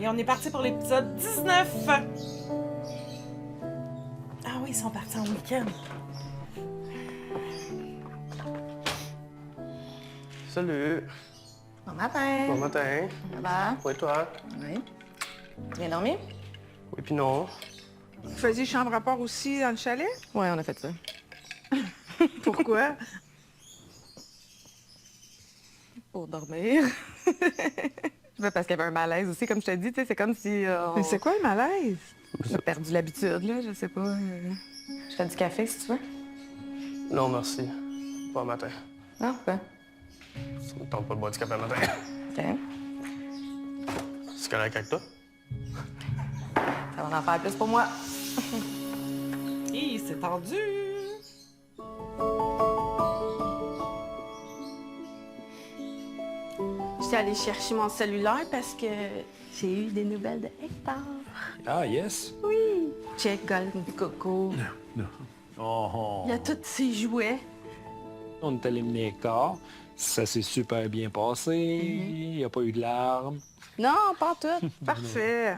Et on est parti pour l'épisode 19. Ah oui, ils sont partis en week-end. Salut. Bon matin. Bon matin. Ça va? Oui, toi? Oui. Tu viens dormir? Oui, puis non. Vous faisiez chambre à part aussi dans le chalet? Oui, on a fait ça. Pourquoi? Pour dormir. Parce qu'il y avait un malaise aussi, comme je te dis, tu sais, c'est comme si Mais c'est quoi le malaise? on a perdu l'habitude, là, je sais pas. Je fais du café, si tu veux. Non, merci. Pas matin. Non, pas. Ça me tente pas de boire du café le matin. OK. C'est correct avec toi? Ça va en faire plus pour moi. Hi, c'est tendu. J'étais allée chercher mon cellulaire parce que j'ai eu des nouvelles de Hector. Ah, yes? Check, Golden Coco. Oh, Il a tous ses jouets. On est éliminé Hector. Ça s'est super bien passé. Il n'y a pas eu de larmes. Non, pas tout. Parfait.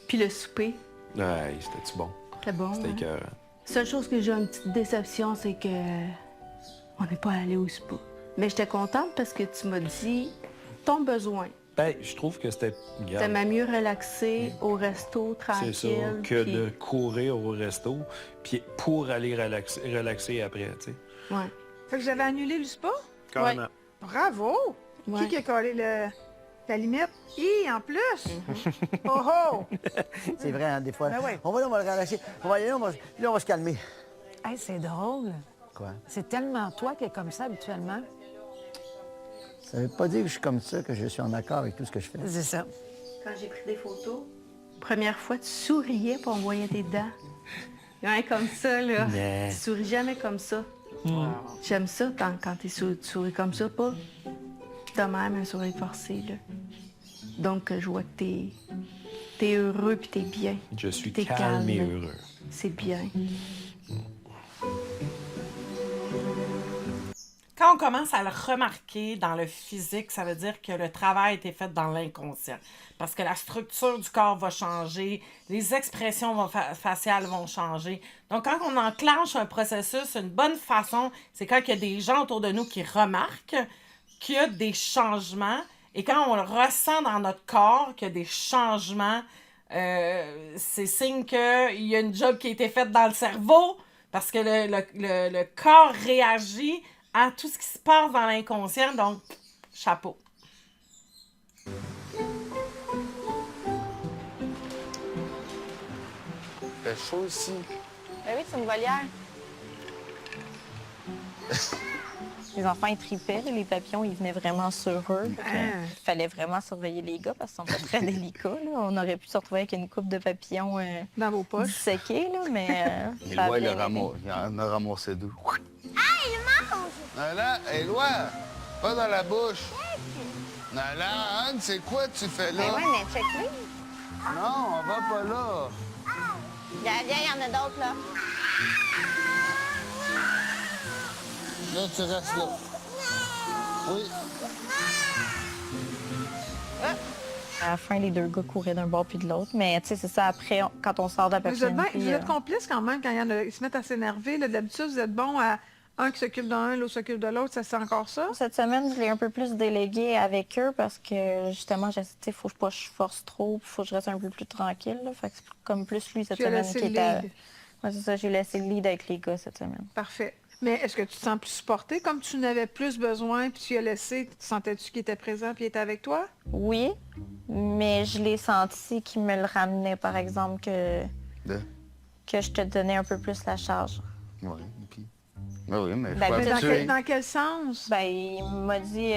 Puis le souper, Ouais, c'était-tu bon? c'était bon. C'était hein? que... Seule chose que j'ai une petite déception, c'est que on n'est pas allé au spa. Mais j'étais contente parce que tu m'as dit ton besoin. Ben, je trouve que c'était... T'aimes mieux relaxer au resto, C'est tranquille. ça, que puis- de courir au resto, puis pour aller relaxer après, tu sais. Ouais. Fait que j'avais annulé le spa? Carrément. Bravo! Ouais. Qui a collé la limite? Hi, en plus! Oh oh! C'est vrai, hein, des fois. Ben oui. On va le relâcher. On va aller là, on va se calmer. Hey, c'est drôle. Quoi? C'est tellement toi qui es comme ça habituellement. Ça veut pas dire que je suis comme ça, que je suis en accord avec tout ce que je fais. C'est ça. Quand j'ai pris des photos, première fois, tu souriais pour on voyait tes dents. Ouais, comme ça, là. Yeah. Tu souris jamais comme ça. J'aime ça quand tu souris comme ça, pas de même un sourire forcé, là. Donc, je vois que t'es heureux puis t'es bien. Je suis T'es calme et calme. heureux. C'est bien. Quand on commence à le remarquer dans le physique, ça veut dire que le travail a été fait dans l'inconscient. Parce que la structure du corps va changer, les expressions faciales vont changer. Donc, quand on enclenche un processus, une bonne façon, c'est quand il y a des gens autour de nous qui remarquent qu'il y a des changements. Et quand on le ressent dans notre corps, qu'il y a des changements, c'est signe qu'il y a une job qui a été faite dans le cerveau. Parce que le corps réagit à tout ce qui se passe dans l'inconscient, donc chapeau. Fait chaud ici. Ben oui, c'est une volière. Les enfants, ils tripaient, là, les papillons, ils venaient vraiment sur eux. Il fallait vraiment surveiller les gars parce qu'ils sont pas très délicats. Là. On aurait pu se retrouver avec une coupe de papillons Dans vos poches. disséqués, là, mais Et Éloi, il en a ramassé deux. Ah, il mange! Non, là, Éloi, pas dans la bouche. Non, là, Anne, c'est quoi tu fais là? Ben ouais, mais check-les. Non, on va pas là. Viens, il y en a d'autres, là. Là, tu restes là. Oui. À la fin, les deux gars couraient d'un bord puis de l'autre. Mais tu sais, c'est ça, après, quand on sort de la Vous êtes, papillonnerie... vous êtes complices quand même quand il y en a, ils se mettent à s'énerver. là. D'habitude, vous êtes bons à un qui s'occupe d'un, l'autre s'occupe de l'autre. Ça, c'est encore ça? Cette semaine, je l'ai un peu plus délégué avec eux parce que, justement, il faut pas que je force trop, il faut que je reste un peu plus tranquille. Là. Fait que c'est comme plus lui cette Tu as semaine laissé qui le était... lead. Ouais, c'est ça, j'ai laissé le lead avec les gars cette semaine. Parfait. Mais est-ce que tu te sens plus supporté? Comme tu n'avais plus besoin puis tu as laissé, sentais-tu qu'il était présent puis il était avec toi? Oui, mais je l'ai senti qu'il me le ramenait, par exemple, que je te donnais un peu plus la charge. Oui, puis... Ben oui, mais je Ben, suis mais pas Dans habitué. quel, dans quel sens? Ben, il m'a dit...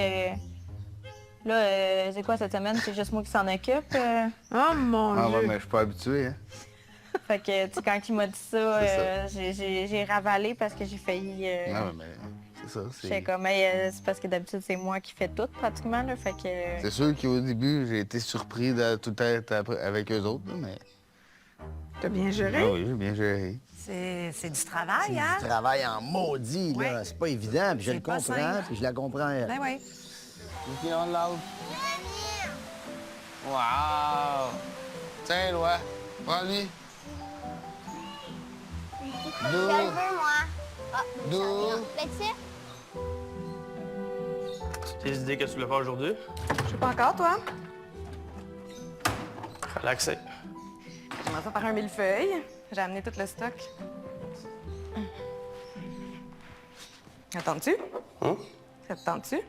c'est quoi cette semaine? C'est juste moi qui s'en occupe. Oh mon Ah Dieu! ouais, mais je suis pas habitué, hein. Fait que, tu sais, quand il m'a dit ça, C'est j'ai ravalé parce que j'ai failli... Ah ouais, mais c'est ça. J'étais comme, hey, c'est parce que d'habitude, c'est moi qui fais tout pratiquement, là, fait que... C'est sûr qu'au début, j'ai été surpris de tout être avec eux autres, là, mais... T'as bien géré? Ah oui, j'ai bien géré. C'est du travail, C'est hein? du travail en maudit, là. Ouais. C'est pas évident, puis je C'est le pas comprends, simple. puis je la comprends, elle. Ben oui. OK, on lâche. Wow! Tiens, Éloi, prends-lui. Je le veux, moi. D'où? Petit? Tes idées que tu voulais faire aujourd'hui? Je sais pas encore, toi. Relaxé. Je commence par un millefeuille. J'ai amené tout le stock. Attends-tu? Ça te tente-tu?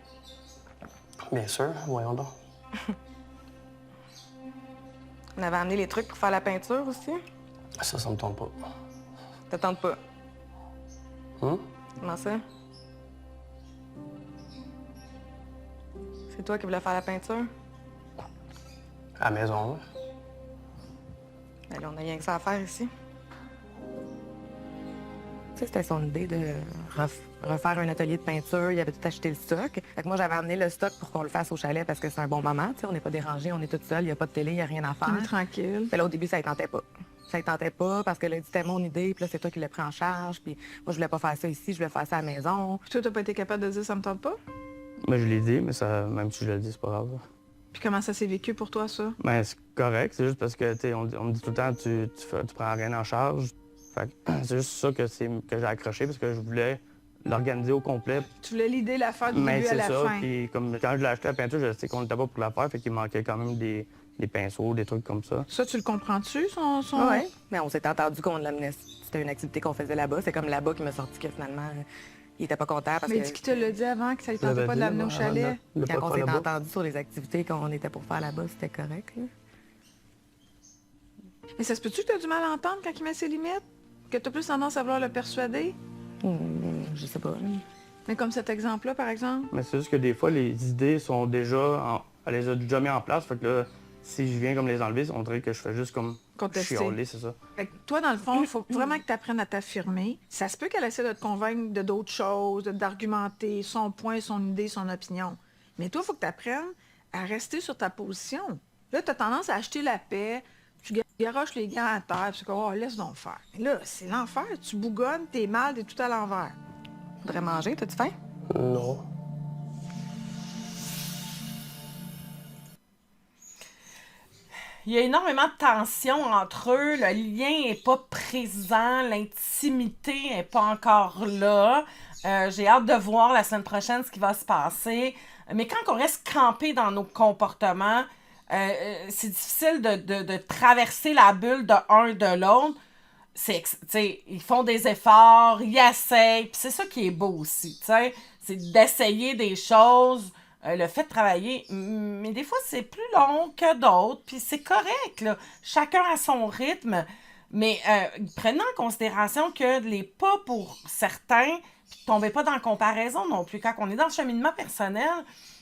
Bien sûr, voyons donc. On avait amené les trucs pour faire la peinture aussi. Ça me tente pas. Ça te tente pas? Hum? Comment ça? C'est toi qui voulais faire la peinture? À la maison, là. Ben là, on n'a rien que ça à faire ici. Tu sais, c'était son idée de refaire un atelier de peinture. Il avait tout acheté le stock. Fait que moi, j'avais amené le stock pour qu'on le fasse au chalet parce que c'est un bon moment. Tu sais, on n'est pas dérangé, on est tout seul, il n'y a pas de télé, il n'y a rien à faire. On est tranquille. Puis là, au début, ça ne tentait pas. Ça ne tentait pas parce que là, c'était mon idée, puis là, c'est toi qui l'as pris en charge. Puis moi, je voulais pas faire ça ici, je voulais faire ça à la maison. Puis toi, t'as pas été capable de dire ça me tente pas? Mais je l'ai dit, mais ça, même si je le dis, c'est pas grave. Puis comment ça s'est vécu pour toi, ça? Ben, c'est correct. C'est juste parce que, tu sais, on me dit tout le temps, tu prends rien en charge. Fait que c'est juste ça que j'ai accroché parce que je voulais l'organiser au complet. Tu voulais l'idée, la faire du Mais début à c'est la ça, fin. puis comme quand je l'ai acheté la peinture, je sais qu'on n'était pas pour la faire, fait qu'il manquait quand même des pinceaux, des trucs comme ça. Ça, tu le comprends-tu, son... Oui, mais on s'était entendu qu'on l'amenait. C'était une activité qu'on faisait là-bas. C'est comme là-bas qui m'a sorti que finalement, il était pas content parce Mais que... dis qu'il te l'a dit avant, que ça ne tentait pas de l'amener au chalet. Quand on s'est entendu sur les activités qu'on était pour faire là-bas, c'était correct, là. Mais ça se peut-tu que tu as du mal à entendre quand il met ses limites? Que tu as plus tendance à vouloir le persuader? Je sais pas. Mais comme cet exemple-là, par exemple? Mais c'est juste que des fois, les idées sont déjà... Elle les a déjà mis en place, fait que là, si je viens comme les enlever, on dirait que je fais juste comme Contester. chialer, c'est ça. Fait que toi, dans le fond, il faut vraiment que tu apprennes à t'affirmer. Ça se peut qu'elle essaie de te convaincre de d'autres choses, d'argumenter son point, son idée, son opinion. Mais toi, il faut que tu apprennes à rester sur ta position. Là, tu as tendance à acheter la paix, tu garoches les gants à terre, puis c'est comme, oh, laisse donc faire. Mais là, c'est l'enfer. Tu bougonnes, t'es mal, t'es tout à l'envers. Faudrait manger, t'as-tu faim? Non. Il y a énormément de tension entre eux, le lien n'est pas présent, l'intimité n'est pas encore là. J'ai hâte de voir la semaine prochaine ce qui va se passer. Mais quand on reste campé dans nos comportements, c'est difficile de traverser la bulle de un de l'autre. Ils font des efforts, ils essayent, puis c'est ça qui est beau aussi, c'est d'essayer des choses. Le fait de travailler, mais des fois, c'est plus long que d'autres, puis c'est correct, là. Chacun a son rythme, mais prenez en considération que les pas pour certains, puis tombez pas dans la comparaison non plus. Quand on est dans le cheminement personnel,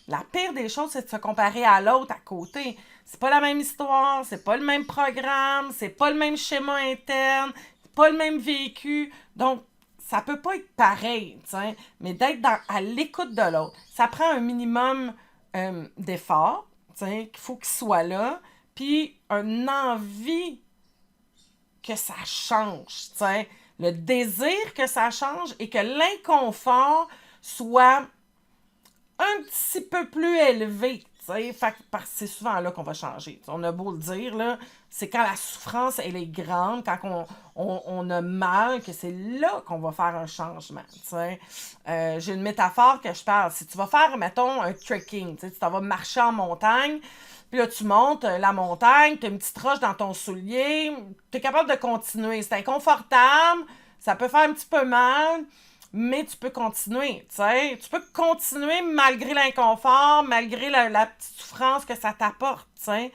la pire des choses, c'est de se comparer à l'autre à côté. C'est pas la même histoire, c'est pas le même programme, c'est pas le même schéma interne, c'est pas le même vécu, donc ça peut pas être pareil, t'sais, mais d'être à l'écoute de l'autre. Ça prend un minimum d'effort, qu'il faut qu'il soit là, puis une envie que ça change, t'sais, le désir que ça change et que l'inconfort soit un petit peu plus élevé. Parce que c'est souvent là qu'on va changer. On a beau le dire, là, c'est quand la souffrance elle est grande, quand on a mal, que c'est là qu'on va faire un changement. J'ai une métaphore que je parle. Si tu vas faire, mettons, un trekking, tu t'en vas marcher en montagne, puis là, tu montes la montagne, tu as une petite roche dans ton soulier, tu es capable de continuer. C'est inconfortable, ça peut faire un petit peu mal, mais tu peux continuer, tu sais. Tu peux continuer malgré l'inconfort, malgré la petite souffrance que ça t'apporte, tu sais.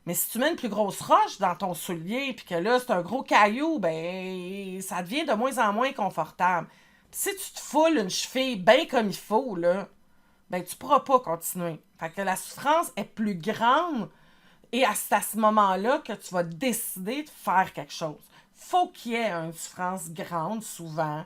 Mais si tu mets une plus grosse roche dans ton soulier, puis que là, c'est un gros caillou, ben ça devient de moins en moins confortable. Puis si tu te foules une cheville bien comme il faut, là, ben tu pourras pas continuer. Fait que la souffrance est plus grande, et c'est à ce moment-là que tu vas décider de faire quelque chose. Faut qu'il y ait une souffrance grande, souvent.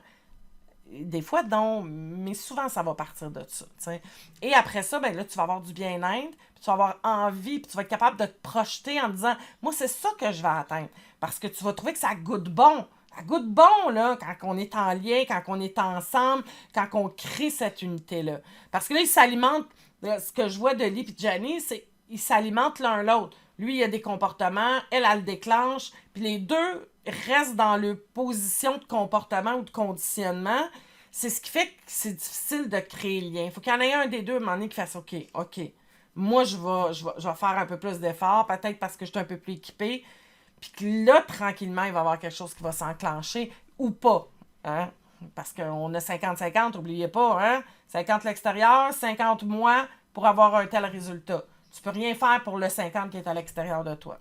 Des fois, non, mais souvent, ça va partir de ça, t'sais. Et après ça, ben là, tu vas avoir du bien-être, puis tu vas avoir envie, puis tu vas être capable de te projeter en disant « Moi, c'est ça que je vais atteindre. » Parce que tu vas trouver que ça goûte bon. Ça goûte bon, là, quand on est en lien, quand on est ensemble, quand on crée cette unité-là. Parce que là, ils s'alimentent. Ce que je vois de Lee et Jenny, c'est ils s'alimentent l'un l'autre. Lui, il a des comportements, elle le déclenche, puis les deux restent dans leur position de comportement ou de conditionnement. C'est ce qui fait que c'est difficile de créer le lien. Il faut qu'il y en ait un des deux à un moment donné qui fasse OK, moi, je vais faire un peu plus d'efforts, peut-être parce que je suis un peu plus équipée. Puis que là, tranquillement, il va y avoir quelque chose qui va s'enclencher ou pas. Hein? Parce qu'on a 50-50, n'oubliez pas. Hein? 50 l'extérieur, 50 moi pour avoir un tel résultat. Tu peux rien faire pour le 50 qui est à l'extérieur de toi.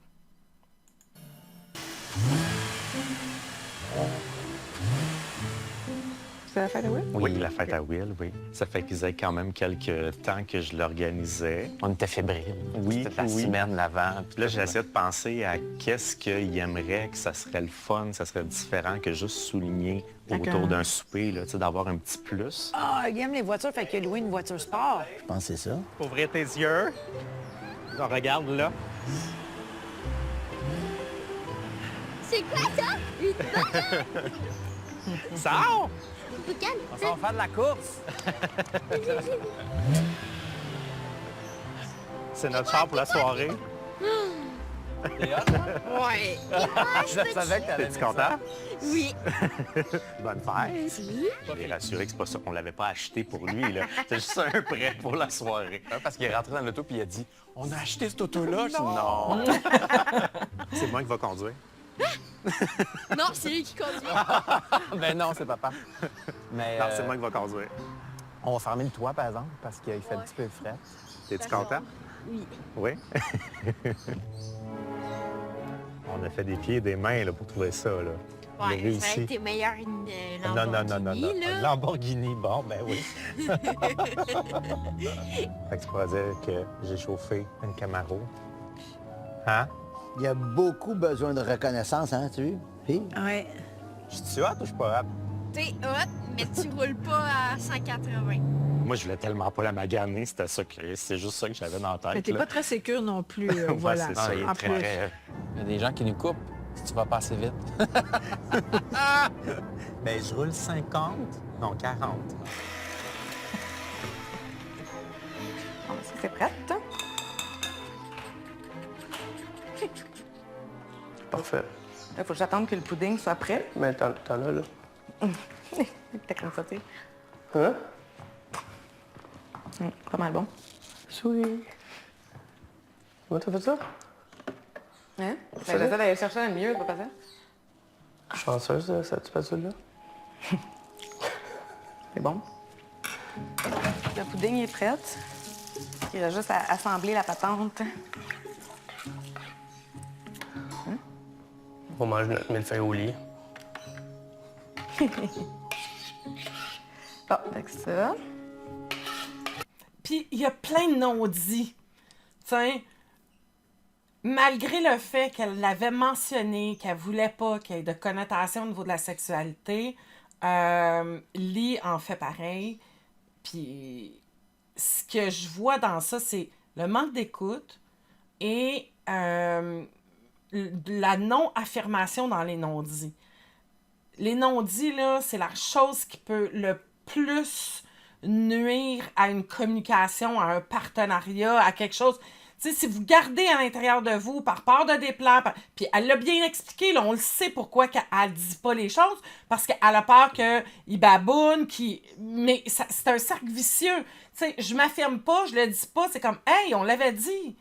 C'est la fête à Will? Oui, la fête à Will, oui. Ça fait qu'il faisait quand même quelques temps que je l'organisais. On était fébriles. Oui, c'était la semaine l'avant. Puis là, j'essayais de penser à qu'est-ce qu'il aimerait, que ça serait le fun, ça serait différent que juste souligner autour d'un souper, là, d'avoir un petit plus. Ah, il aime les voitures, fait qu'il a loué une voiture sport. Je pense que c'est ça. Ouvrir tes yeux. On regarde là. C'est quoi ça? Une bonne Sors! boucane? On s'en va faire de la course. C'est notre char pour la soirée. T'es hot, hein? Ouais. Je savais que t'allais T'es-tu content? Oui. Bonne fête. Je l'ai rassuré que c'est pas ça qu'on l'avait pas acheté pour lui, là. C'est juste un prêt pour la soirée. Parce qu'il est rentré dans l'auto puis il a dit « On a acheté cette auto-là. » Non. C'est moi qui va conduire. Non, c'est lui qui conduit. Ben non, c'est papa. Mais Non, c'est moi qui va conduire. on va fermer le toit, par exemple, parce qu'il fait un petit peu frais. T'es-tu content? Oui. Oui. On a fait des pieds et des mains là, pour trouver ça. Là. On a Ouais, ça réussi. a été meilleur une Non. là. Lamborghini, bon, ben oui. Fait que tu pourrais dire que j'ai chauffé une Camaro. Hein? Il y a beaucoup besoin de reconnaissance, hein, tu vois? Puis, Ouais. Je suis hot ou je suis pas hot? T'es hot, mais tu roules pas à 180. Moi, je voulais tellement pas la maganer, c'était ça que c'est juste ça que j'avais dans la tête. Mais t'es là. pas très sécure non plus, Ouais, voilà. c'est ça. il est En très, plus. très... Il y a des gens qui nous coupent si tu vas pas assez vite. Ben, je roule 50, non 40. Bon, ça, c'est prêt. Parfait. Il faut que j'attende que le pudding soit prêt. Mais t'en as, là. T'as comme ça, tu sais. Hein? Pas mal bon. Souris. Comment t'as fait ça? Hein? Ben, j'essaie d'aller chercher un milieu, c'est pas ça? Chanceuse, cette spatule-là. C'est bon. Le pudding est prêt. Il reste juste à assembler la patente. On va manger notre millefeuille au lit. Bon, avec ça. Puis il y a plein de non-dits. Tiens, malgré le fait qu'elle l'avait mentionné, qu'elle voulait pas qu'il y ait de connotation au niveau de la sexualité, Lee en fait pareil. Puis ce que je vois dans ça, c'est le manque d'écoute et la non-affirmation dans les non-dits. Les non-dits, là, c'est la chose qui peut le plus nuire à une communication, à un partenariat, à quelque chose. Tu sais, si vous gardez à l'intérieur de vous par peur de déplaire, puis elle l'a bien expliqué, là, on le sait pourquoi qu'elle ne dit pas les choses, parce qu'elle a peur qu'il baboune, mais c'est un cercle vicieux. Tu sais, je m'affirme pas, je le dis pas, c'est comme « Hey, on l'avait dit! »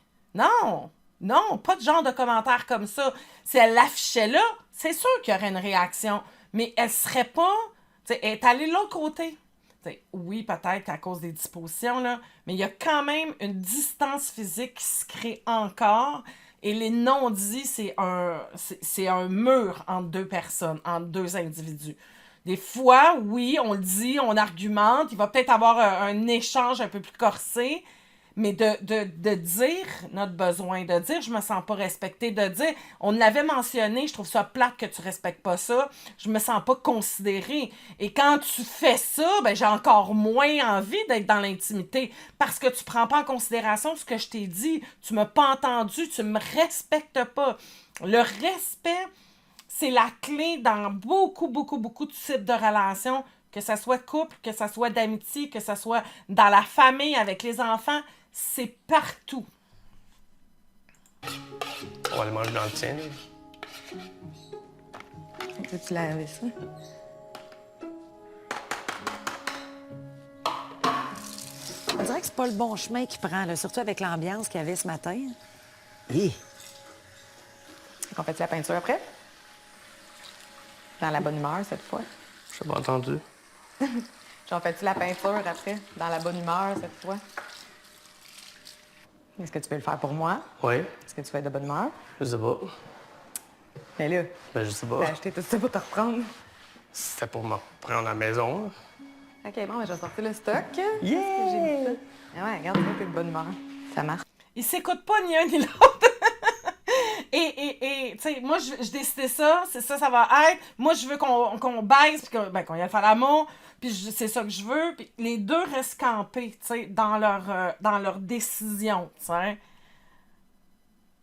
Non, pas de genre de commentaire comme ça. Si elle l'affichait là, c'est sûr qu'il y aurait une réaction, mais elle serait pas... Tu sais, elle est allée de l'autre côté. Oui, peut-être à cause des dispositions, là, mais il y a quand même une distance physique qui se crée encore. Et les non-dits, c'est un mur entre deux personnes, entre deux individus. Des fois, oui, on le dit, on argumente, il va peut-être avoir un échange un peu plus corsé, mais de dire notre besoin, de dire je me sens pas respectée, de dire on l'avait mentionné, je trouve ça plate que tu respectes pas ça, je me sens pas considérée. Et quand tu fais ça, ben j'ai encore moins envie d'être dans l'intimité parce que tu prends pas en considération ce que je t'ai dit, tu m'as pas entendu, tu me respectes pas. Le respect, c'est la clé dans beaucoup de types de relations, que ça soit couple, que ça soit d'amitié, que ça soit dans la famille avec les enfants. C'est partout. On va le manger dans le tien. Tu laves ça? On dirait que c'est pas le bon chemin qu'il prend, là, surtout avec l'ambiance qu'il y avait ce matin. Oui. On fait la peinture après? Dans la bonne humeur, cette fois. Je n'ai pas entendu. J'en fais-tu la peinture après? Dans la bonne humeur, cette fois? Est-ce que tu peux le faire pour moi? Oui. Est-ce que tu vas être de bonne humeur? Je sais pas. Mais là, Ben, je sais pas. t'as acheté tout ça pour te reprendre. C'était pour me reprendre à la maison. OK, bon, ben, je vais sortir le stock. Yeah! J'ai mis ça. Ah ouais, regarde, t'es de bonne humeur. Ça marche. Ils s'écoutent pas ni un ni l'autre. Et tu sais, moi, je décidais ça, c'est ça, ça va être. Moi, je veux qu'on baise, puis qu'on y aille faire l'amour, puis c'est ça que je veux. Puis les deux restent campés, tu sais, dans leur décision, tu sais.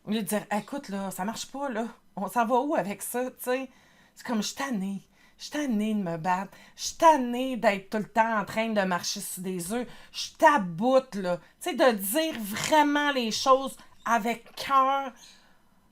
Au lieu de dire, écoute, là, ça marche pas, là. On s'en va où avec ça, tu sais? C'est comme, je suis tannée. Je suis tannée de me battre. Je suis tannée d'être tout le temps en train de marcher sur des œufs. Je suis taboute, là. Tu sais, de dire vraiment les choses avec cœur.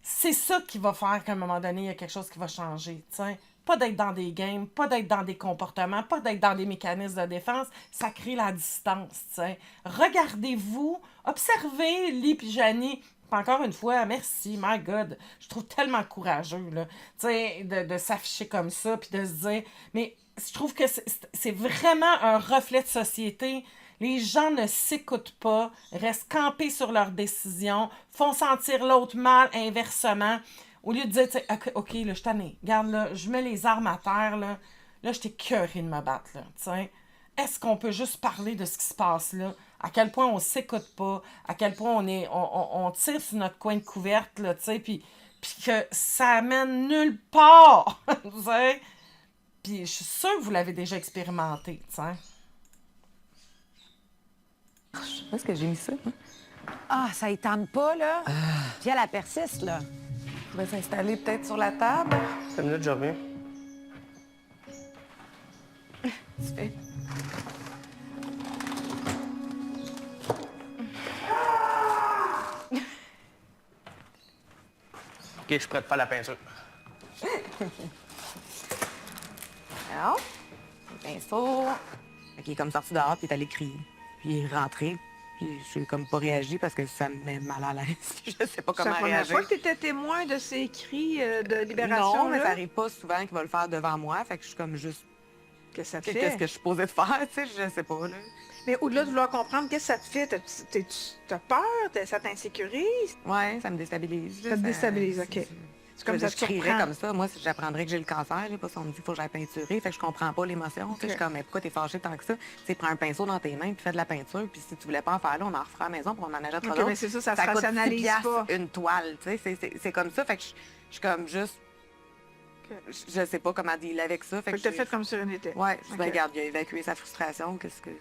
C'est ça qui va faire qu'à un moment donné, il y a quelque chose qui va changer, tu sais. Pas d'être dans des games, pas d'être dans des comportements, pas d'être dans des mécanismes de défense. Ça crée la distance, tu sais. Regardez-vous, observez Lee puis Janie. Encore une fois, merci, my God. Je trouve tellement courageux, là, tu sais, de s'afficher comme ça, puis de se dire... Mais je trouve que c'est vraiment un reflet de société. Les gens ne s'écoutent pas, restent campés sur leurs décisions, font sentir l'autre mal inversement. Au lieu de dire, OK, là, je suis tannée. Regarde, là, je mets les armes à terre, là. Là, je t'ai écœurée de me battre, là, tu sais. Est-ce qu'on peut juste parler de ce qui se passe là? À quel point on s'écoute pas, à quel point on tire sur notre coin de couverte, là, tu sais, puis que ça amène nulle part, tu sais. Puis je suis sûre que vous l'avez déjà expérimenté, tu sais. Où est-ce que j'ai mis ça? Hein? Ah, ça étende pas, là. Puis elle persiste, là. On va s'installer peut-être sur la table. 5 minutes, je reviens. Tu fais. OK, je suis prêt de faire la peinture. Alors, le pinceau. Il est comme sorti dehors, puis il est allé crier. Puis il est rentré, puis j'ai comme pas réagi parce que ça me met mal à l'aise. Je sais pas comment réagir. C'est la première fois que tu étais témoin de ces cris de libération. Non, mais ça arrive pas souvent qu'il va le faire devant moi. Fait que je suis comme juste... Qu'est-ce que ça te fait? Qu'est-ce que je suis supposée de faire, tu sais? Je sais pas, là. Mais au-delà de vouloir comprendre, qu'est-ce que ça te fait? T'as peur? Ça t'insécurise? Ouais, ça me déstabilise. Ça te déstabilise, OK. C'est comme ça que je crierais comme ça. Moi, si j'apprendrais que j'ai le cancer, j'ai pas son dit qu'il faut que j'aille peinturer. Fait que je comprends pas l'émotion. Okay. Je suis comme, mais pourquoi t'es fâché tant que ça? Tu sais, prends un pinceau dans tes mains puis fais de la peinture. Puis si tu voulais pas en faire là, on en refera à la maison puis on en achètera d'autres. Mais c'est ça, ça se coûte rationalise 6$ pas. une toile, tu sais. C'est comme ça. Fait que je suis comme juste... Je sais pas comment dealer avec ça. Fait que t'as fait comme sur une été. Ouais, je regarde, il a évacué sa frustration. Qu'est-ce que...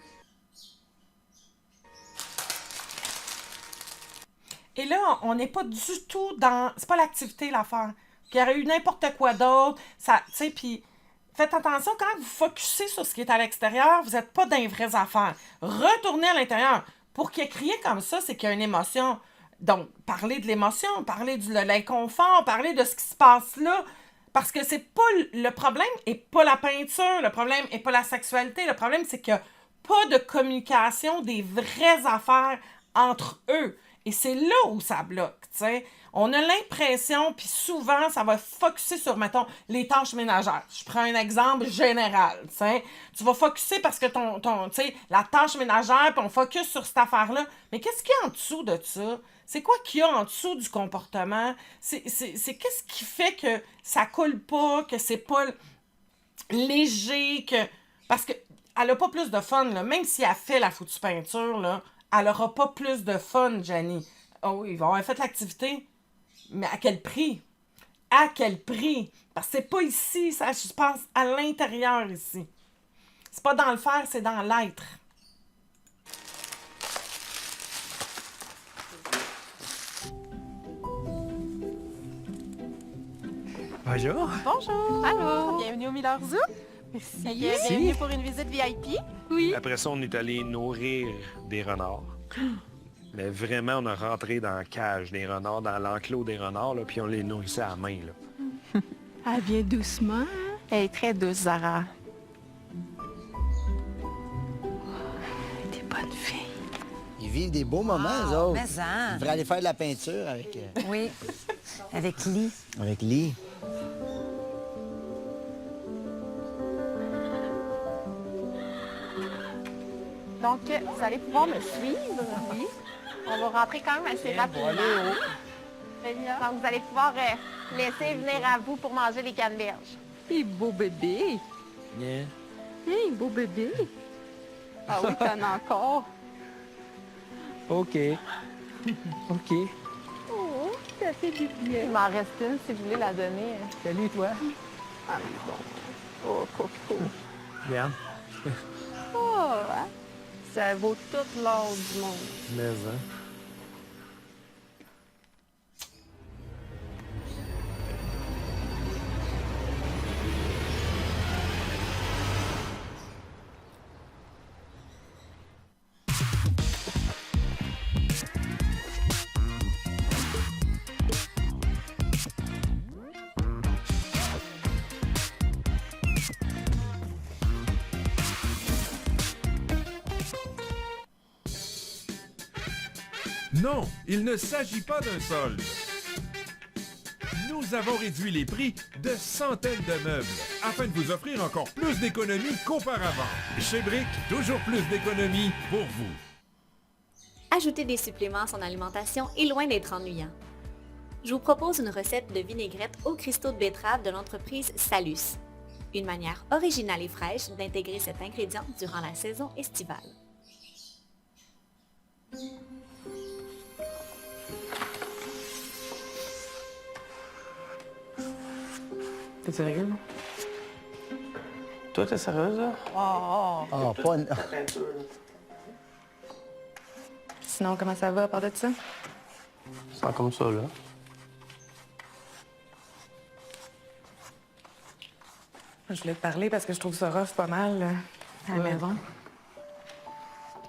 Et là, on n'est pas du tout dans... C'est pas l'activité, l'affaire. Il y aurait eu n'importe quoi d'autre. Ça, tu sais, puis faites attention, quand vous focussez sur ce qui est à l'extérieur, vous n'êtes pas dans les vraies affaires. Retournez à l'intérieur. Pour qu'il y ait crié comme ça, c'est qu'il y a une émotion. Donc, parlez de l'émotion, parlez de l'inconfort, parlez de ce qui se passe là. Parce que c'est pas... Le problème n'est pas la peinture, le problème n'est pas la sexualité. Le problème, c'est qu'il n'y a pas de communication des vraies affaires entre eux. Et c'est là où ça bloque, tu sais. On a l'impression, puis souvent, ça va focusser sur, mettons, les tâches ménagères. Je prends un exemple général, tu sais. Tu vas focusser parce que tu sais, la tâche ménagère, puis on focus sur cette affaire-là. Mais qu'est-ce qu'il y a en dessous de ça? C'est quoi qu'il y a en dessous du comportement? C'est qu'est-ce qui fait que ça coule pas, que c'est pas léger, que... Parce que elle a pas plus de fun, là. Même si elle fait la foutue peinture, là, elle aura pas plus de fun, Janie. Oh oui, ils vont avoir fait l'activité. Mais à quel prix? À quel prix? Parce que c'est pas ici, ça se passe à l'intérieur ici. C'est pas dans le faire, c'est dans l'être. Bonjour. Bonjour. Allô. Bienvenue au Miller Zoo. Merci. Bienvenue pour une visite VIP. Oui. Après ça, on est allé nourrir des renards. Mais vraiment, on a rentré dans la cage des renards, dans l'enclos des renards, là, puis on les nourrissait à la main. Là. Elle vient doucement. Hein? Elle est très douce, Zara. T'es bonne fille. Ils vivent des beaux moments, eux autres. mais ça. Ils devraient aller faire de la peinture avec... Oui, avec Lee. Avec Lee. Donc, vous allez pouvoir me suivre. Oui. On va rentrer quand même assez rapidement. Donc, vous allez pouvoir laisser venir à vous pour manger les canneberges. Hé, beau bébé. Yeah. Hé, beau bébé. Ah oui, t'en as encore. OK. OK. Oh, ça fait du bien. Il m'en reste une si vous voulez la donner. Salut, toi. Ah, bon. Oh, coco. Regarde. Oh, hein? Ça vaut tout l'or du monde. Mais, hein. Non, il ne s'agit pas d'un solde. Nous avons réduit les prix de centaines de meubles afin de vous offrir encore plus d'économies qu'auparavant. Chez Brick, toujours plus d'économies pour vous. Ajouter des suppléments à son alimentation est loin d'être ennuyant. Je vous propose une recette de vinaigrette aux cristaux de betterave de l'entreprise Salus. Une manière originale et fraîche d'intégrer cet ingrédient durant la saison estivale. T'es sérieux? Toi, t'es sérieuse, là? Oh, Ah, pas... Sinon, comment ça va à part de ça? C'est comme ça, là. Je voulais te parler parce que je trouve ça rough pas mal, là, à la maison.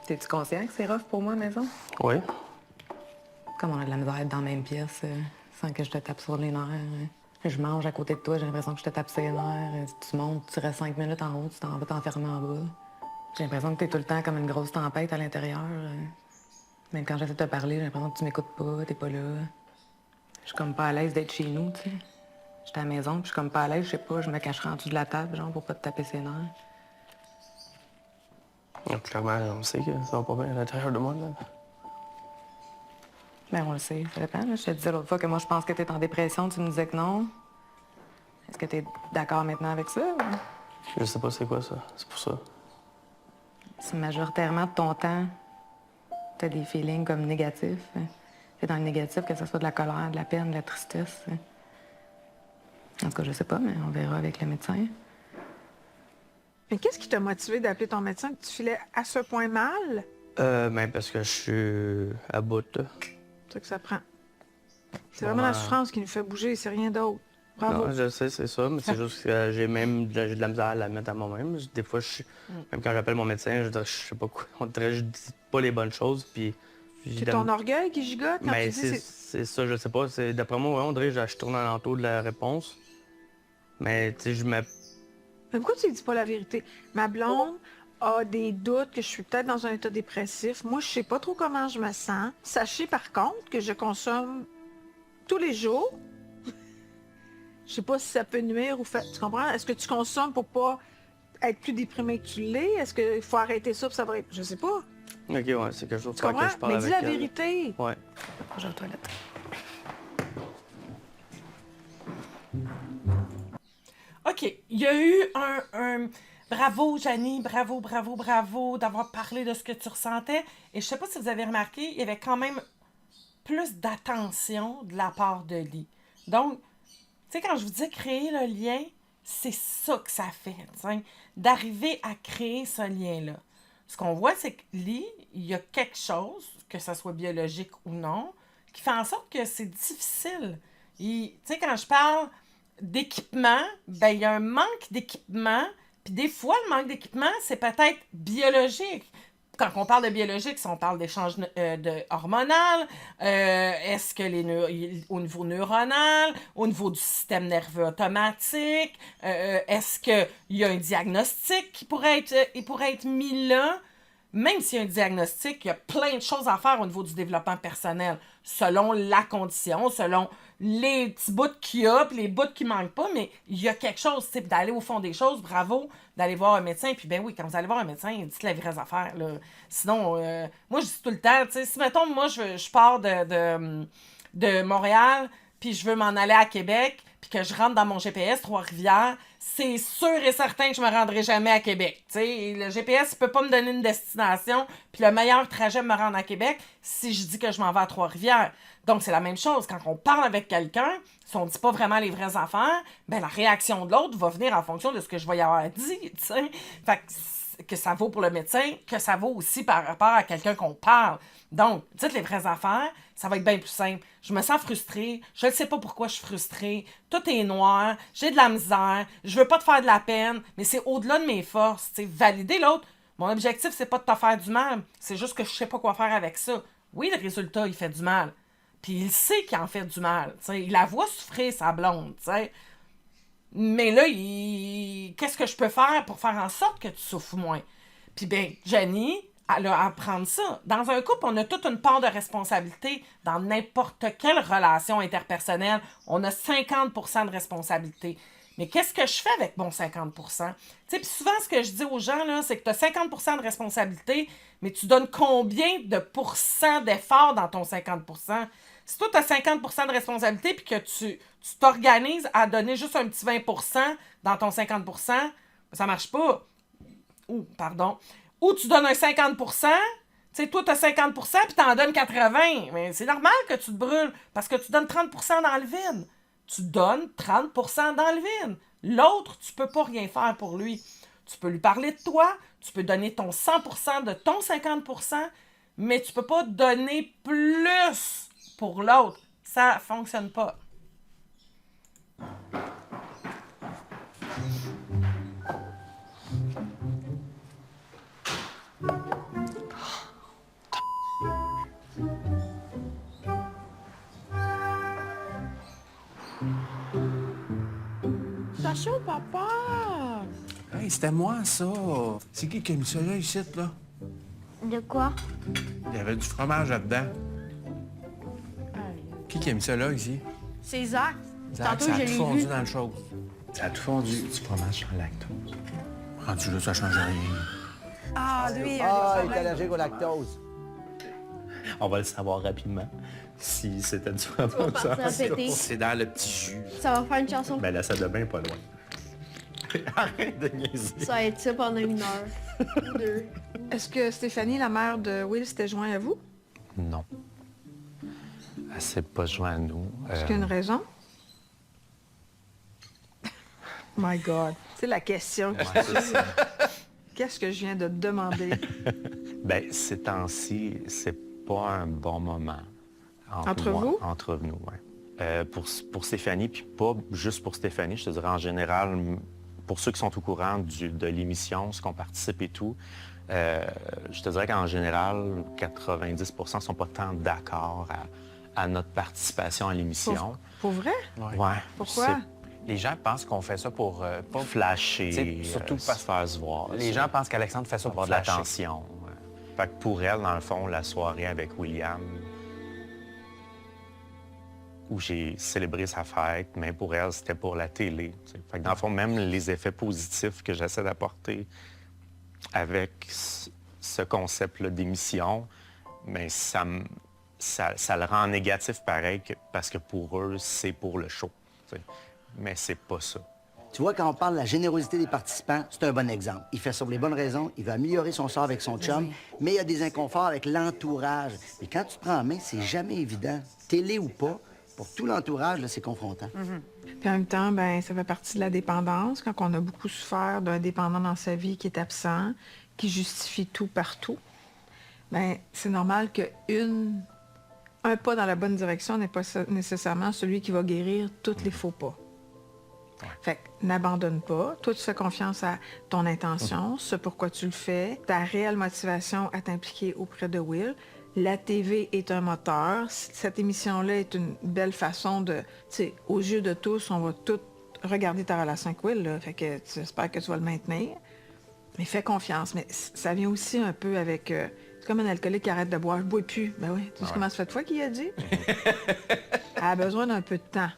T'es-tu conscient que c'est rough pour moi à la maison? Oui. Comme on a de la misère à être dans la même pièce, sans que je te tape sur les nerfs. Je mange à côté de toi, j'ai l'impression que je te tape sur les nerfs. Tu montes, tu restes 5 minutes en haut, tu t'en vas t'enfermer en bas. J'ai l'impression que t'es tout le temps comme une grosse tempête à l'intérieur. Même quand j'essaie de te parler, j'ai l'impression que tu m'écoutes pas, t'es pas là. Je suis comme pas à l'aise d'être chez nous, tu sais. J'étais à la maison, puis je suis comme pas à l'aise, je sais pas, je me cacherai en dessous de la table, genre, pour pas te taper ses nerfs. Clairement, on sait que ça va pas bien à l'intérieur de moi, là. Ben, on le sait, ça dépend. Là. Je te disais l'autre fois que moi, je pense que t'es en dépression, tu me disais que non. Est-ce que t'es d'accord maintenant avec ça? Ou... Je sais pas c'est quoi, ça. C'est pour ça. C'est majoritairement de ton temps, t'as des feelings comme négatifs. T'es dans le négatif, que ce soit de la colère, de la peine, de la tristesse. En tout cas, je sais pas, mais on verra avec le médecin. Mais qu'est-ce qui t'a motivé d'appeler ton médecin que tu filais à ce point mal? Ben parce que je suis à bout, là. C'est ça que ça prend. C'est vraiment la souffrance qui nous fait bouger, c'est rien d'autre. Bravo. Non, je sais, c'est ça, mais c'est juste que j'ai de la misère à la mettre à moi-même. Des fois, même quand j'appelle mon médecin, je sais pas quoi, on dirait que je dis pas les bonnes choses, puis... C'est ton orgueil qui gigote quand tu dis... c'est ça, je sais pas. D'après moi, ouais, on dirait que je tourne à l'entour de la réponse. Mais, tu sais, je me... Mais pourquoi tu ne dis pas la vérité? Ma blonde a des doutes que je suis peut-être dans un état dépressif. Moi, je sais pas trop comment je me sens. Sachez par contre que je consomme tous les jours. Je sais pas si ça peut nuire ou faire... Tu comprends? Est-ce que tu consommes pour pas être plus déprimé que tu l'es? Est-ce qu'il faut arrêter ça pour ça va être... Je sais pas. OK, ouais, c'est quelque chose Tu comprends? que je parle Mais dis avec la elle. vérité. Ouais. Je vais aux toilettes. OK. Il y a eu un... Bravo, Janie, bravo d'avoir parlé de ce que tu ressentais. Et je sais pas si vous avez remarqué, il y avait quand même plus d'attention de la part de Lee. Donc, tu sais, quand je vous dis créer le lien, c'est ça que ça fait, t'sais, d'arriver à créer ce lien-là. Ce qu'on voit, c'est que Lee, il y a quelque chose, que ce soit biologique ou non, qui fait en sorte que c'est difficile. Tu sais, quand je parle d'équipement, ben il y a un manque d'équipement, puis des fois, le manque d'équipement, c'est peut-être biologique. quand on parle de biologique, si on parle d'échange hormonal, est-ce que au niveau neuronal, au niveau du système nerveux automatique, est-ce qu'il y a un diagnostic qui pourrait être mis là? Même s'il y a un diagnostic, il y a plein de choses à faire au niveau du développement personnel, selon la condition, selon les petits bouts qu'il y a, puis les bouts qui manquent pas, mais il y a quelque chose, type d'aller au fond des choses, bravo, d'aller voir un médecin, puis ben oui, quand vous allez voir un médecin, dites les vraies affaires, là. Sinon, moi, je dis tout le temps, tu sais, si, mettons, moi, je pars de Montréal, puis je veux m'en aller à Québec, puis que je rentre dans mon GPS, Trois-Rivières, c'est sûr et certain que je me rendrai jamais à Québec. T'sais, le GPS ne peut pas me donner une destination, puis le meilleur trajet me rendre à Québec si je dis que je m'en vais à Trois-Rivières. Donc, c'est la même chose. Quand on parle avec quelqu'un, si on ne dit pas vraiment les vraies affaires, ben la réaction de l'autre va venir en fonction de ce que je vais y avoir dit. T'sais. Fait que ça vaut pour le médecin, que ça vaut aussi par rapport à quelqu'un qu'on parle. Donc, dites les vraies affaires, ça va être bien plus simple. Je me sens frustrée, je ne sais pas pourquoi je suis frustrée, tout est noir, j'ai de la misère, je veux pas te faire de la peine, mais c'est au-delà de mes forces. T'sais, valider l'autre, mon objectif, c'est pas de te faire du mal, c'est juste que je sais pas quoi faire avec ça. Oui, le résultat, il fait du mal. Puis il sait qu'il en fait du mal. T'sais. Il la voit souffrir, sa blonde. T'sais. Mais là, qu'est-ce que je peux faire pour faire en sorte que tu souffres moins? Puis bien, Jenny, elle a à apprendre ça. Dans un couple, on a toute une part de responsabilité. Dans n'importe quelle relation interpersonnelle, on a 50% de responsabilité. Mais qu'est-ce que je fais avec mon 50%? Tu sais, puis souvent, ce que je dis aux gens, là, c'est que tu as 50% de responsabilité, mais tu donnes combien de pourcents d'effort dans ton 50%? Si toi, tu as 50% de responsabilité puis que tu t'organises à donner juste un petit 20% dans ton 50%, ça marche pas. Ou tu donnes un 50%, tu sais, toi, tu as 50% puis tu en donnes 80%. Mais c'est normal que tu te brûles parce que tu donnes 30% dans le vide. Tu donnes 30% dans le vide. L'autre, tu peux pas rien faire pour lui. Tu peux lui parler de toi, tu peux donner ton 100% de ton 50%, mais tu peux pas donner plus pour l'autre. Ça fonctionne pas. T'as chaud, papa? Hey, c'était moi, ça. C'est qui a mis ça là, ici, là? De quoi? Il y avait du fromage là-dedans. Qui a mis ça là, ici? C'est Zach. Zach, Tantôt, ça je a l'ai tout fondu vu. dans le chose. Ça a tout fondu. Du fromage sans lactose. Rendu là, ça change rien. Ah, lui, il est allergique au lactose. On va le savoir rapidement si c'était du fromage vas partir à sans péter. lactose. C'est dans le petit jus. Ça va faire une chanson. Mais la salle de bain est pas loin. Arrête de niaiser. Ça va être ça pendant 1 heure. 2. Est-ce que Stéphanie, la mère de Will, s'était jointe à vous? Non. Elle s'est pas jointe à nous. Est-ce qu'il y a une raison? My God. C'est la question. Qu'est-ce que je viens de te demander? Ben, ces temps-ci, c'est pas un bon moment. Entre vous? Entre nous, oui. Pour Stéphanie, puis pas juste pour Stéphanie, je te dirais en général, pour ceux qui sont au courant de l'émission, ce qu'on participe et tout, je te dirais qu'en général, 90% ne sont pas tant d'accord à notre participation à l'émission. Pour vrai? Ouais. Pourquoi? Les gens pensent qu'on fait ça pour pas flasher, surtout se faire se voir. Les gens pensent qu'Alexandre fait ça avoir pour de flasher. l'attention. Fait que pour elle, dans le fond, la soirée avec William, où j'ai célébré sa fête, mais pour elle, c'était pour la télé. T'sais. Fait que dans le fond, même les effets positifs que j'essaie d'apporter avec ce concept-là d'émission, mais ça le rend négatif pareil, parce que pour eux, c'est pour le show. T'sais. Mais c'est pas ça. Tu vois, quand on parle de la générosité des participants, c'est un bon exemple. Il fait ça pour les bonnes raisons, il veut améliorer son sort avec son chum, mais il y a des inconforts avec l'entourage. Et quand tu te prends en main, c'est jamais évident. Télé ou pas, pour tout l'entourage, là, c'est confrontant. Puis en même temps, ben, ça fait partie de la dépendance. Quand on a beaucoup souffert d'un dépendant dans sa vie qui est absent, qui justifie tout partout, ben, c'est normal un pas dans la bonne direction n'est pas nécessairement celui qui va guérir tous les faux pas. Fait que n'abandonne pas. Toi, tu fais confiance à ton intention, ce pourquoi tu le fais, ta réelle motivation à t'impliquer auprès de Will. La TV est un moteur. Cette émission-là est une belle façon de... Tu sais, aux yeux de tous, on va tout regarder ta relation avec Will, là. Fait que j'espère que tu vas le maintenir. Mais fais confiance. Mais ça vient aussi un peu avec... c'est comme un alcoolique qui arrête de boire. Je ne bois plus. Ben oui. Tu sais comment ça fait de fois qu'il a dit? Elle a besoin d'un peu de temps.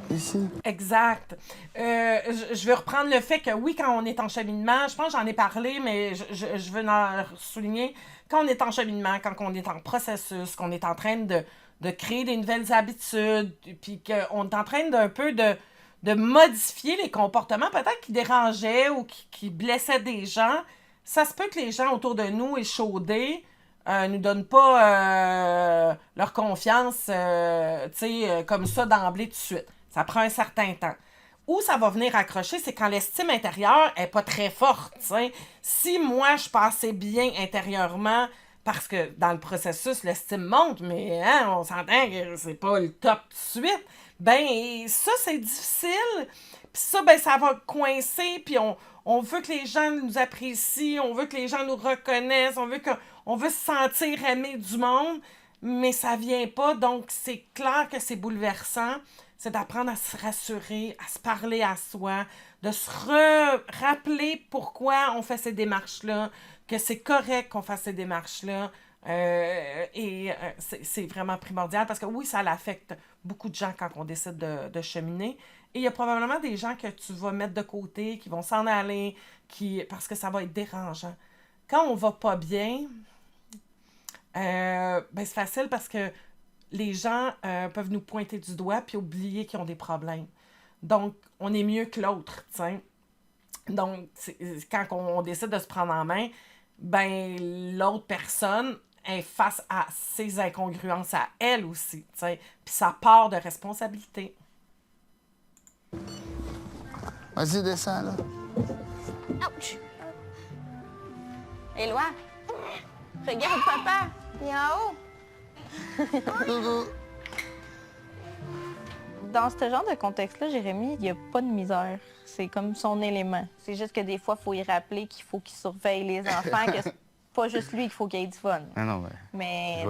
Ici. Exact. Je veux reprendre le fait que oui, quand on est en cheminement, je pense que j'en ai parlé, mais je veux en souligner, quand on est en cheminement, quand on est en processus, qu'on est en train de créer des nouvelles habitudes, puis qu'on est en train d'un peu de modifier les comportements peut-être qui dérangeaient ou qui blessaient des gens, ça se peut que les gens autour de nous, échaudés, nous donnent pas leur confiance comme ça d'emblée tout de suite. Ça prend un certain temps. Où ça va venir accrocher, c'est quand l'estime intérieure est pas très forte. T'sais. Si moi, je passais bien intérieurement, parce que dans le processus, l'estime monte, mais on s'entend que c'est pas le top tout de suite, ben ça, c'est difficile. Puis ça, ben ça va coincer, puis on veut que les gens nous apprécient, on veut que les gens nous reconnaissent, on veut se sentir aimé du monde, mais ça vient pas, donc c'est clair que c'est bouleversant. C'est d'apprendre à se rassurer, à se parler à soi, de se rappeler pourquoi on fait ces démarches-là, que c'est correct qu'on fasse ces démarches-là. C'est vraiment primordial parce que oui, ça l'affecte beaucoup de gens quand on décide de cheminer. Et il y a probablement des gens que tu vas mettre de côté, qui vont s'en aller, parce que ça va être dérangeant. Quand on va pas bien, c'est facile parce que les gens peuvent nous pointer du doigt puis oublier qu'ils ont des problèmes. Donc, on est mieux que l'autre, t'sais. Donc, quand on décide de se prendre en main, ben l'autre personne est face à ses incongruences à elle aussi, t'sais. Puis ça part de responsabilité. Vas-y, descends, là. Ouch! Éloi, regarde papa, il est en haut. Dans ce genre de contexte-là, Jérémy, il n'y a pas de misère. C'est comme son élément. C'est juste que des fois, il faut y rappeler qu'il faut qu'il surveille les enfants, que c'est pas juste lui qu'il faut qu'il ait du fun. Ah non, mais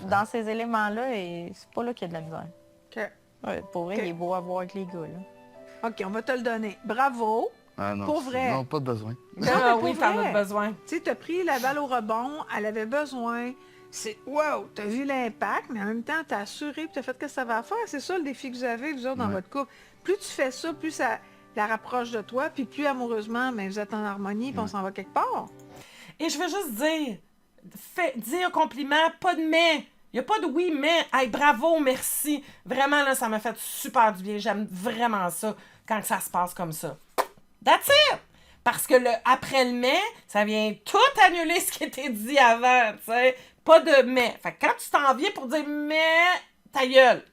dans ces éléments-là, c'est pas là qu'il y a de la misère. OK. Ouais, pour vrai, il est beau à voir avec les gars, là. OK, on va te le donner. Bravo. Ah non, pour vrai. Non, pas de besoin. Ah oui, t'en as besoin. Tu sais, t'as pris la balle au rebond, elle avait besoin. C'est wow, t'as vu l'impact, mais en même temps, t'as assuré et t'as fait ce que ça va faire. C'est ça le défi que vous avez, vous autres, dans votre couple. Plus tu fais ça, plus ça la rapproche de toi, puis plus amoureusement, mais vous êtes en harmonie, puis on s'en va quelque part. Et je veux juste dire, dis un compliment, pas de mais. Il n'y a pas de oui, mais. Hey, bravo, merci. Vraiment, là, ça m'a fait super du bien. J'aime vraiment ça quand ça se passe comme ça. That's it! Parce que après le mais, ça vient tout annuler ce qui était dit avant, tu sais. Pas de mais. Fait que quand tu t'en viens pour dire mais, ta gueule.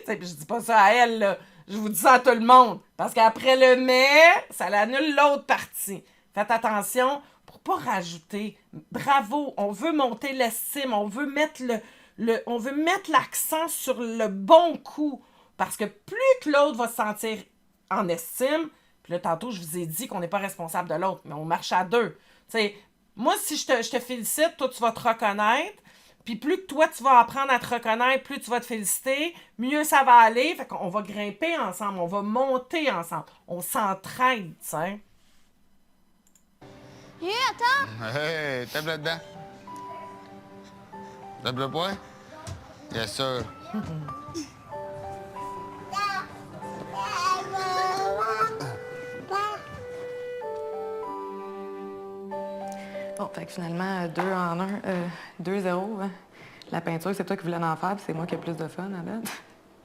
Puis je dis pas ça à elle, là. Je vous dis ça à tout le monde. Parce qu'après le mais, ça l'annule l'autre partie. Faites attention pour pas rajouter. Bravo, on veut monter l'estime, on veut mettre on veut mettre l'accent sur le bon coup. Parce que plus que l'autre va se sentir en estime, puis là, tantôt, je vous ai dit qu'on n'est pas responsable de l'autre, mais on marche à deux. Tu sais, moi, si je te félicite, toi, tu vas te reconnaître. Puis plus que toi, tu vas apprendre à te reconnaître, plus tu vas te féliciter, mieux ça va aller. Fait qu'on va grimper ensemble, on va monter ensemble. On s'entraide, tu sais. Attends! Hey, tape là-dedans. Tape le poing? Yes, sir. Bon, fait que finalement, 2 en 1, 2-0. Hein. La peinture, c'est toi qui voulais en faire, puis c'est moi qui ai plus de fun à date.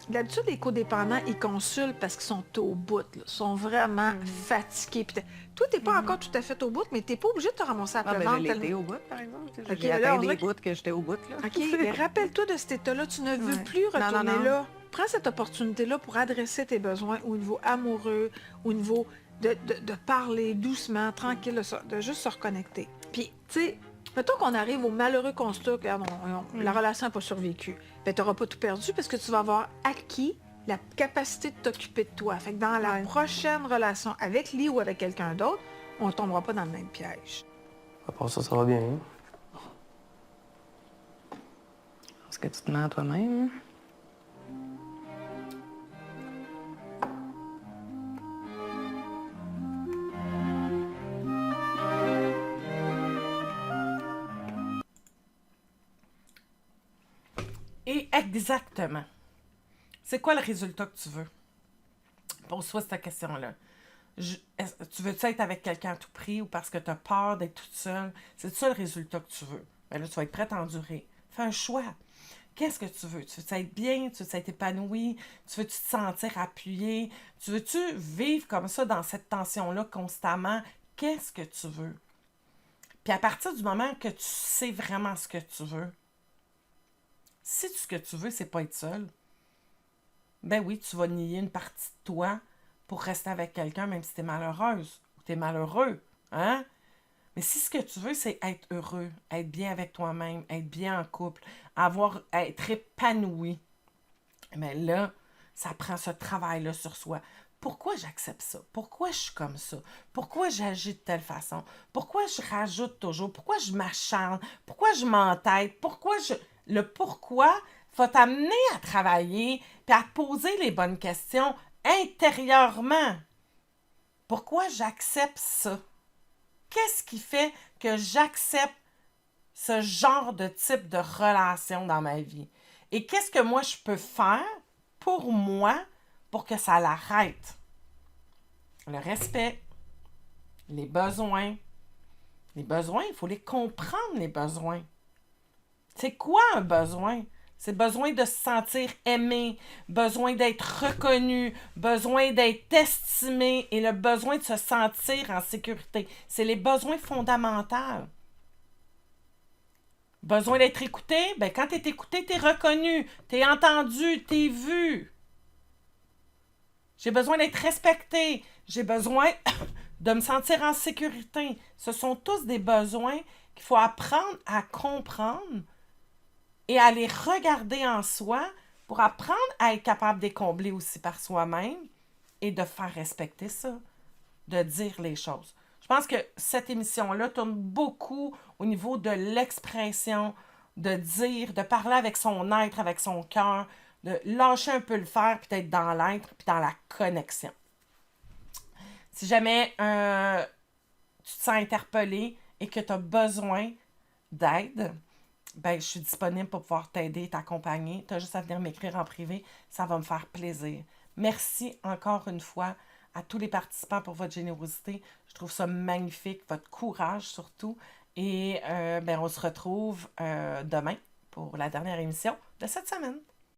D'habitude, les codépendants, ils consultent parce qu'ils sont au bout, là. Ils sont vraiment fatigués. Puis toi, t'es pas encore tout à fait au bout, mais t'es pas obligé de te ramasser à plat ventre. Je l'ai été au bout, par exemple. Okay, j'ai atteint des bouts que j'étais au bout, là. OK, mais rappelle-toi de cet état-là. Tu ne veux plus retourner là. Prends cette opportunité-là pour adresser tes besoins au niveau amoureux, au niveau de parler doucement, tranquille, de juste se reconnecter. Puis, tu sais, mettons qu'on arrive au malheureux constat que la relation n'a pas survécu. Bien, tu n'auras pas tout perdu parce que tu vas avoir acquis la capacité de t'occuper de toi. Fait que dans la prochaine relation avec lui ou avec quelqu'un d'autre, on ne tombera pas dans le même piège. À part ça, ça va bien. Est-ce que tu te mens à toi-même? Et exactement. C'est quoi le résultat que tu veux? Pose-toi cette question-là. Tu veux-tu être avec quelqu'un à tout prix ou parce que tu as peur d'être toute seule? C'est ça le résultat que tu veux. Bien là, tu vas être prête à endurer. Fais un choix. Qu'est-ce que tu veux? Tu veux être bien? Tu veux être épanoui? Tu veux-tu te sentir appuyé? Tu veux-tu vivre comme ça dans cette tension-là constamment? Qu'est-ce que tu veux? Puis à partir du moment que tu sais vraiment ce que tu veux, si ce que tu veux, c'est pas être seul, ben oui, tu vas nier une partie de toi pour rester avec quelqu'un, même si tu es malheureuse ou tu es malheureux. Hein? Mais si ce que tu veux, c'est être heureux, être bien avec toi-même, être bien en couple, être épanoui, mais là, ça prend ce travail-là sur soi. Pourquoi j'accepte ça? Pourquoi je suis comme ça? Pourquoi j'agis de telle façon? Pourquoi je rajoute toujours? Pourquoi je m'acharne? Pourquoi je m'entête? Le pourquoi va t'amener à travailler et à poser les bonnes questions intérieurement. Pourquoi j'accepte ça? Qu'est-ce qui fait que j'accepte ce genre de type de relation dans ma vie? Et qu'est-ce que moi je peux faire pour moi pour que ça l'arrête? Le respect, les besoins. Les besoins, il faut les comprendre, les besoins. C'est quoi un besoin? C'est besoin de se sentir aimé, besoin d'être reconnu, besoin d'être estimé et le besoin de se sentir en sécurité. C'est les besoins fondamentaux. Besoin d'être écouté? Ben, quand tu es écouté, tu es reconnu, tu es entendu, tu es vu. J'ai besoin d'être respecté. J'ai besoin de me sentir en sécurité. Ce sont tous des besoins qu'il faut apprendre à comprendre et à les regarder en soi pour apprendre à être capable de les combler aussi par soi-même et de faire respecter ça, de dire les choses. Je pense que cette émission-là tourne beaucoup au niveau de l'expression, de dire, de parler avec son être, avec son cœur, de lâcher un peu le faire, puis d'être dans l'être, puis dans la connexion. Si jamais tu te sens interpellé et que tu as besoin d'aide, ben, je suis disponible pour pouvoir t'aider, t'accompagner. Tu as juste à venir m'écrire en privé. Ça va me faire plaisir. Merci encore une fois à tous les participants pour votre générosité. Je trouve ça magnifique, votre courage surtout. Et ben, on se retrouve demain pour la dernière émission de cette semaine.